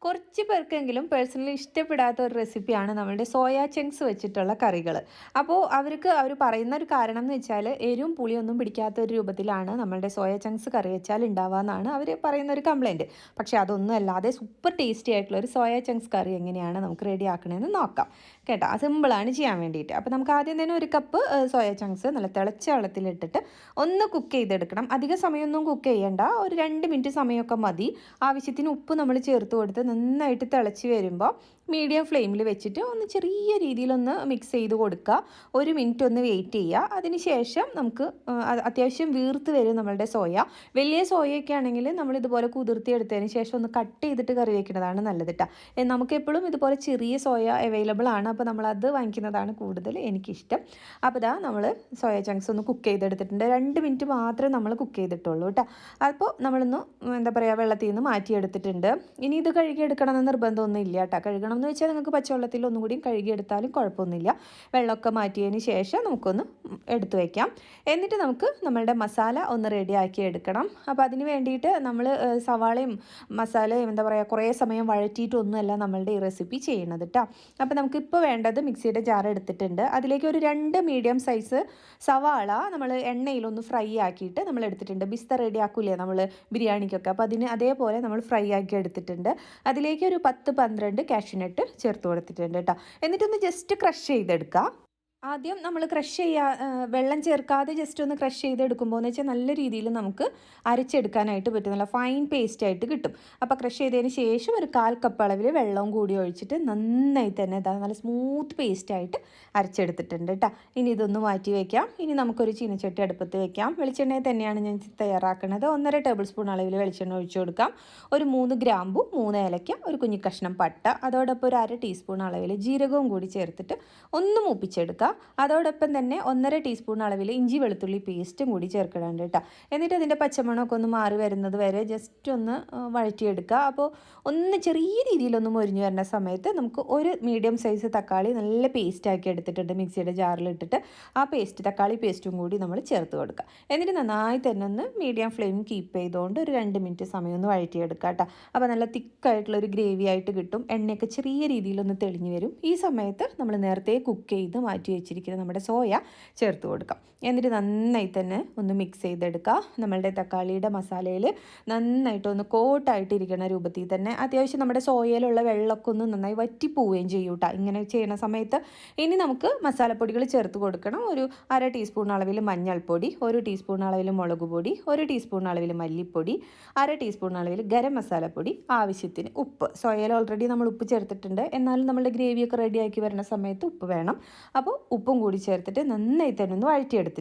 കുറച്ച് പേർക്കെങ്കിലും പേഴ്സണലി ഇഷ്ടപ്പെടാത്ത ഒരു റെസിപ്പിയാണ് നമ്മളുടെ സോയാ ചങ്ക്സ് വെച്ചിട്ടുള്ള കറികൾ. അപ്പോൾ അവർ പറയുന്ന ഒരു കാരണം എന്ന് വെച്ചാൽ എരിവും പുളിയൊന്നും പിടിക്കാത്ത ഒരു രൂപത്തിലാണ് നമ്മളുടെ സോയാ ചങ്ക്സ് കറി വെച്ചാൽ ഉണ്ടാവുകയെന്നാണ് അവർ പറയുന്ന ഒരു കംപ്ലയിൻറ്റ്. പക്ഷേ അതൊന്നും അല്ലാതെ സൂപ്പർ ടേസ്റ്റി ആയിട്ടുള്ള ഒരു സോയാ ചങ്ക്സ് കറി എങ്ങനെയാണ് നമുക്ക് റെഡി ആക്കണമെന്ന് നോക്കാം കേട്ടോ. സിമ്പിളാണ് ചെയ്യാൻ വേണ്ടിയിട്ട്. അപ്പോൾ നമുക്ക് ആദ്യം തന്നെ ഒരു കപ്പ് സോയാ ചങ്ക്സ് നല്ല തിളച്ച വെള്ളത്തിലിട്ടിട്ട് ഒന്ന് കുക്ക് ചെയ്തെടുക്കണം. അധിക സമയമൊന്നും കുക്ക് ചെയ്യേണ്ട, ഒരു 2 മിനിറ്റ് സമയമൊക്കെ മതി. ആവശ്യത്തിന് ഉപ്പ് നമ്മൾ ചേർത്ത് കൊടുത്ത് നന്നായിട്ട് തിളച്ച് വരുമ്പോൾ മീഡിയം ഫ്ലെയിമിൽ വെച്ചിട്ട് ഒന്ന് ചെറിയ രീതിയിലൊന്ന് മിക്സ് ചെയ്ത് കൊടുക്കുക. 1 മിനിറ്റ് ഒന്ന് വെയിറ്റ് ചെയ്യുക. അതിന് ശേഷം നമുക്ക് അത്യാവശ്യം വീർത്ത് വരും നമ്മളുടെ സോയ. വലിയ സോയയൊക്കെ ആണെങ്കിൽ നമ്മൾ ഇതുപോലെ കുതിർത്തി എടുത്തതിന് ശേഷം ഒന്ന് കട്ട് ചെയ്തിട്ട് കറി വയ്ക്കുന്നതാണ് നല്ലത് കേട്ടോ. നമുക്കെപ്പോഴും ഇതുപോലെ ചെറിയ സോയ അവൈലബിൾ ആണ്, അപ്പോൾ നമ്മളത് വാങ്ങിക്കുന്നതാണ് കൂടുതൽ എനിക്കിഷ്ടം. അപ്പോൾ ഇതാ നമ്മൾ സോയ ചങ്ക്സ് ഒന്ന് കുക്ക് ചെയ്തെടുത്തിട്ടുണ്ട്. 2 മിനിറ്റ് മാത്രമേ നമ്മൾ കുക്ക് ചെയ്തിട്ടുള്ളൂ കേട്ടോ. അപ്പോൾ നമ്മളൊന്ന് എന്താ പറയുക, വെള്ളത്തിൽ നിന്ന് മാറ്റിയെടുത്തിട്ടുണ്ട്. ഇനി ഇത് കഴുകിയെടുക്കണമെന്ന് നിർബന്ധമൊന്നും ഇല്ല കേട്ടോ. കഴുകണം എന്ന് വെച്ചാൽ നിങ്ങൾക്ക് പച്ചവെള്ളത്തിൽ ഒന്നും കൂടി കഴുകിയെടുത്താലും കുഴപ്പമൊന്നുമില്ല. വെള്ളമൊക്കെ മാറ്റിയതിന് ശേഷം നമുക്കൊന്ന് എടുത്തു വയ്ക്കാം. എന്നിട്ട് നമുക്ക് നമ്മളുടെ മസാല ഒന്ന് റെഡിയാക്കി എടുക്കണം. അപ്പോൾ അതിന് വേണ്ടിയിട്ട് നമ്മൾ സവാളയും മസാലയും എന്താ പറയുക കുറേ സമയം വഴറ്റിയിട്ടൊന്നുമല്ല നമ്മളുടെ ഈ റെസിപ്പി ചെയ്യണത് കേട്ടോ. അപ്പോൾ നമുക്കിപ്പോൾ വേണ്ടത് മിക്സിയുടെ ജാർ എടുത്തിട്ടുണ്ട്. അതിലേക്ക് ഒരു 2 മീഡിയം സൈസ് സവാള നമ്മൾ എണ്ണയിലൊന്ന് ഫ്രൈ ആക്കിയിട്ട് നമ്മൾ എടുത്തിട്ടുണ്ട്. ബിസ്ത റെഡി ആക്കൂലേ നമ്മൾ ബിരിയാണിക്കൊക്കെ, അപ്പോൾ അതിന് അതേപോലെ നമ്മൾ ഫ്രൈ ആക്കി എടുത്തിട്ടുണ്ട്. അതിലേക്ക് ഒരു 10-12 കാഷ്യൂനട്ട് ചേർത്ത് കൊടുത്തിട്ടുണ്ട് കേട്ടോ. എന്നിട്ടൊന്ന് ജസ്റ്റ് ക്രഷ് ചെയ്തെടുക്കുക. ആദ്യം നമ്മൾ ക്രഷ് വെള്ളം ചേർക്കാതെ ജസ്റ്റ് ഒന്ന് ക്രഷ് ചെയ്തെടുക്കുമ്പോൾ എന്ന് വെച്ചാൽ നല്ല രീതിയിൽ നമുക്ക് അരച്ചെടുക്കാനായിട്ട് പറ്റും. നല്ല ഫൈൻ പേസ്റ്റ് ആയിട്ട് കിട്ടും. അപ്പോൾ ക്രഷ് ചെയ്തതിന് ശേഷം ഒരു 1/4 കപ്പ് അളവിൽ വെള്ളവും കൂടി ഒഴിച്ചിട്ട് നന്നായി തന്നെ നല്ല സ്മൂത്ത് പേസ്റ്റായിട്ട് അരച്ചെടുത്തിട്ടുണ്ട് കേട്ടോ. ഇനി ഇതൊന്ന് മാറ്റി വയ്ക്കാം. ഇനി നമുക്കൊരു ചീനച്ചട്ടി അടുപ്പത്ത് വയ്ക്കാം. വെളിച്ചെണ്ണയിൽ തന്നെയാണ് ഞാൻ തയ്യാറാക്കുന്നത്. 1.5 ടേബിൾ സ്പൂൺ അളവിൽ വെളിച്ചെണ്ണ ഒഴിച്ചു കൊടുക്കാം. ഒരു 3 ഗ്രാമ്പു, 3 ഏലക്ക, ഒരു കുഞ്ഞു കഷ്ണം പട്ട, അതോടൊപ്പം ഒരു 1/2 ടീസ്പൂൺ അളവിൽ ജീരകവും കൂടി ചേർത്തിട്ട് ഒന്ന് മൂപ്പിച്ചെടുക്കുക. അതോടൊപ്പം തന്നെ 1.5 ടീസ്പൂൺ അളവിൽ ഇഞ്ചി വെളുത്തുള്ളി പേസ്റ്റും കൂടി ചേർക്കണുണ്ട് കേട്ടോ. എന്നിട്ട് അതിൻ്റെ പച്ചമണമൊക്കെ ഒന്ന് മാറി വരുന്നത് വരെ ജസ്റ്റ് ഒന്ന് വഴറ്റിയെടുക്കുക. അപ്പോൾ ഒന്ന് ചെറിയ രീതിയിലൊന്ന് മൊരിഞ്ഞ് വരുന്ന സമയത്ത് നമുക്ക് ഒരു മീഡിയം സൈസ് തക്കാളി നല്ല പേസ്റ്റാക്കി എടുത്തിട്ടുണ്ട് മിക്സിയുടെ ജാറിലിട്ടിട്ട്. ആ തക്കാളി പേസ്റ്റും കൂടി നമ്മൾ ചേർത്ത് കൊടുക്കുക. എന്നിട്ട് നന്നായി തന്നെ ഒന്ന് മീഡിയം ഫ്ലെയിം കീപ്പ് ചെയ്തുകൊണ്ട് ഒരു 2 മിനിറ്റ് സമയം ഒന്ന് വഴറ്റിയെടുക്കുക കേട്ടോ. അപ്പോൾ നല്ല തിക്കായിട്ടുള്ളൊരു ഗ്രേവി ആയിട്ട് കിട്ടും. എണ്ണയൊക്കെ ചെറിയ രീതിയിലൊന്ന് തെളിഞ്ഞ് വരും. ഈ സമയത്ത് നമ്മൾ നേരത്തെ കുക്ക് ചെയ്ത് മാറ്റി വെച്ചിരിക്കുന്ന നമ്മുടെ സോയ ചേർത്ത് കൊടുക്കാം. എന്നിട്ട് നന്നായി തന്നെ ഒന്ന് മിക്സ് ചെയ്തെടുക്കുക. നമ്മളുടെ തക്കാളിയുടെ മസാലയിൽ നന്നായിട്ടൊന്ന് കോട്ടായിട്ടിരിക്കുന്ന രൂപത്തിൽ തന്നെ അത്യാവശ്യം നമ്മുടെ സോയയിലുള്ള വെള്ളമൊക്കെ ഒന്ന് നന്നായി വറ്റിപ്പോവുകയും ചെയ്യും കേട്ടോ ഇങ്ങനെ ചെയ്യുന്ന സമയത്ത്. ഇനി നമുക്ക് മസാലപ്പൊടികൾ ചേർത്ത് കൊടുക്കണം. ഒരു 1/2 ടീസ്പൂൺ അളവിൽ മഞ്ഞൾപ്പൊടി, 1 ടീസ്പൂൺ അളവിൽ മുളക് പൊടി, 1 ടീസ്പൂൺ അളവിൽ മല്ലിപ്പൊടി, 1/2 ടീസ്പൂൺ അളവിൽ ഗരം മസാലപ്പൊടി, ആവശ്യത്തിന് ഉപ്പ്. സോയയിൽ ഓൾറെഡി നമ്മൾ ഉപ്പ് ചേർത്തിട്ടുണ്ട്, എന്നാലും നമ്മുടെ ഗ്രേവിയൊക്കെ റെഡിയാക്കി വരുന്ന സമയത്ത് ഉപ്പ് വേണം. അപ്പോൾ ഉപ്പും കൂടി ചേർത്തിട്ട് നന്നായി തന്നെ ഒന്ന് വഴറ്റിയെടുത്തിട്ടുണ്ട്.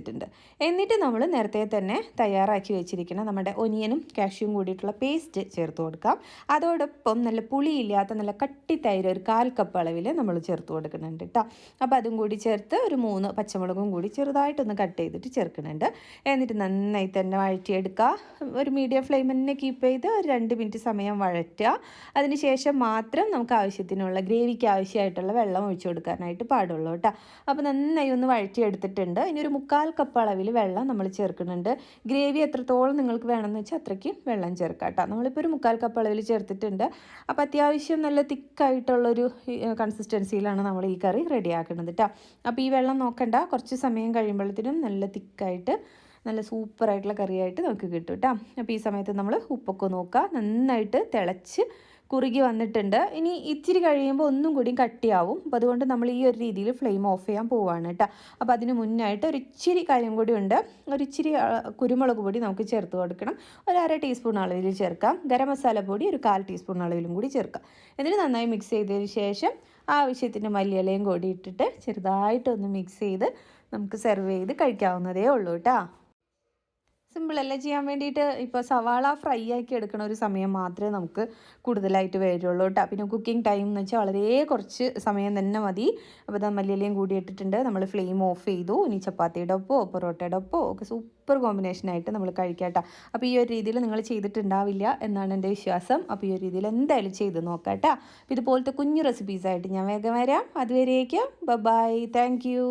എന്നിട്ട് നമ്മൾ നേരത്തെ തന്നെ തയ്യാറാക്കി വെച്ചിരിക്കുന്ന നമ്മുടെ ഒനിയനും കാഷ്യൂവും കൂടിയിട്ടുള്ള പേസ്റ്റ് ചേർത്ത് കൊടുക്കാം. അതോടൊപ്പം നല്ല പുളിയില്ലാത്ത നല്ല കട്ടി തൈര് ഒരു 1/4 കപ്പ് അളവിൽ നമ്മൾ ചേർത്ത് കൊടുക്കുന്നുണ്ട് കേട്ടോ. അപ്പോൾ അതും കൂടി ചേർത്ത് ഒരു 3 പച്ചമുളകും കൂടി ചെറുതായിട്ടൊന്ന് കട്ട് ചെയ്തിട്ട് ചേർക്കുന്നുണ്ട്. എന്നിട്ട് നന്നായി തന്നെ വഴറ്റിയെടുക്കുക. ഒരു മീഡിയം ഫ്ലെയിം തന്നെ കീപ്പ് ചെയ്ത് ഒരു 2 മിനിറ്റ് സമയം വഴറ്റുക. അതിന് ശേഷം മാത്രം നമുക്ക് ആവശ്യത്തിനുള്ള ഗ്രേവിക്ക് ആവശ്യമായിട്ടുള്ള വെള്ളം ഒഴിച്ചു കൊടുക്കാനായിട്ട് പാടുള്ളൂ കേട്ടോ. അപ്പോൾ നന്നായി ഒന്ന് വഴറ്റിയെടുത്തിട്ടുണ്ട്. ഇനി ഒരു 1/4 കപ്പ് അളവിൽ വെള്ളം നമ്മൾ ചേർക്കുന്നുണ്ട്. ഗ്രേവി എത്രത്തോളം നിങ്ങൾക്ക് വേണമെന്ന് വെച്ചാൽ അത്രയ്ക്ക് വെള്ളം ചേർക്കാം കേട്ടോ. നമ്മളിപ്പോൾ ഒരു 1/4 കപ്പ് അളവിൽ ചേർത്തിട്ടുണ്ട്. അപ്പോൾ അത്യാവശ്യം നല്ല തിക്കായിട്ടുള്ളൊരു കൺസിസ്റ്റൻസിയിലാണ് നമ്മൾ ഈ കറി റെഡിയാക്കുന്നത് കേട്ടോ. അപ്പോൾ ഈ വെള്ളം നോക്കണ്ട, കുറച്ച് സമയം കഴിയുമ്പോഴത്തേനും നല്ല തിക്കായിട്ട് നല്ല സൂപ്പറായിട്ടുള്ള കറിയായിട്ട് നമുക്ക് കിട്ടും കേട്ടോ. അപ്പോൾ ഈ സമയത്ത് നമ്മൾ ഉപ്പൊക്കെ നോക്കുക. നന്നായിട്ട് തിളച്ച് കുറുകി വന്നിട്ടുണ്ട്. ഇനി ഇച്ചിരി കഴിയുമ്പോൾ ഒന്നും കൂടി കട്ടിയാവും. അപ്പോൾ അതുകൊണ്ട് നമ്മൾ ഈ ഒരു രീതിയിൽ ഫ്ലെയിം ഓഫ് ചെയ്യാൻ പോവുകയാണ് കേട്ടോ. അപ്പോൾ അതിന് മുന്നായിട്ട് ഒരു ഇച്ചിരി കാര്യം കൂടി ഉണ്ട്. ഒരു ഇച്ചിരി കുരുമുളക് പൊടി നമുക്ക് ചേർത്ത് കൊടുക്കണം. ഒരു 1/2 ടീസ്പൂൺ അളവിൽ ചേർക്കാം. ഗരം മസാല പൊടി ഒരു 1/4 ടീസ്പൂൺ അളവിലും കൂടി ചേർക്കാം. എന്നിട്ട് നന്നായി മിക്സ് ചെയ്തതിന് ശേഷം ആവശ്യത്തിന് മല്ലിയിലയും കൂടി ഇട്ടിട്ട് ചെറുതായിട്ടൊന്ന് മിക്സ് ചെയ്ത് നമുക്ക് സെർവ് ചെയ്ത് കഴിക്കാവുന്നതേ ഉള്ളൂ കേട്ടോ. സിമ്പിളല്ലേ ചെയ്യാൻ വേണ്ടിയിട്ട്. ഇപ്പോൾ സവാള ഫ്രൈ ആക്കി എടുക്കണ ഒരു സമയം മാത്രമേ നമുക്ക് കൂടുതലായിട്ട് വരുള്ളൂ കേട്ടോ. പിന്നെ കുക്കിംഗ് ടൈം എന്ന് വെച്ചാൽ വളരെ കുറച്ച് സമയം തന്നെ മതി. അപ്പോൾ ഇത് മല്ലിയിലയും കൂടി ഇട്ടിട്ടുണ്ട്. നമ്മൾ ഫ്ലെയിം ഓഫ് ചെയ്തു. ഇനി ചപ്പാത്തിയുടെ ഒപ്പോ പൊറോട്ടയുടെ ഒപ്പോ ഒക്കെ സൂപ്പർ കോമ്പിനേഷനായിട്ട് നമ്മൾ കഴിക്കാം കേട്ടോ. അപ്പോൾ ഈ ഒരു രീതിയിൽ നിങ്ങൾ ചെയ്തിട്ടുണ്ടാവില്ല എന്നാണ് എൻ്റെ വിശ്വാസം. അപ്പോൾ ഈ ഒരു രീതിയിൽ എന്തായാലും ചെയ്ത് നോക്കാം കേട്ടോ. അപ്പോൾ ഇതുപോലത്തെ കുഞ്ഞു റെസിപ്പീസായിട്ട് ഞാൻ വേഗം വരാം. അതുവരേക്കും ബൈ. Thank you.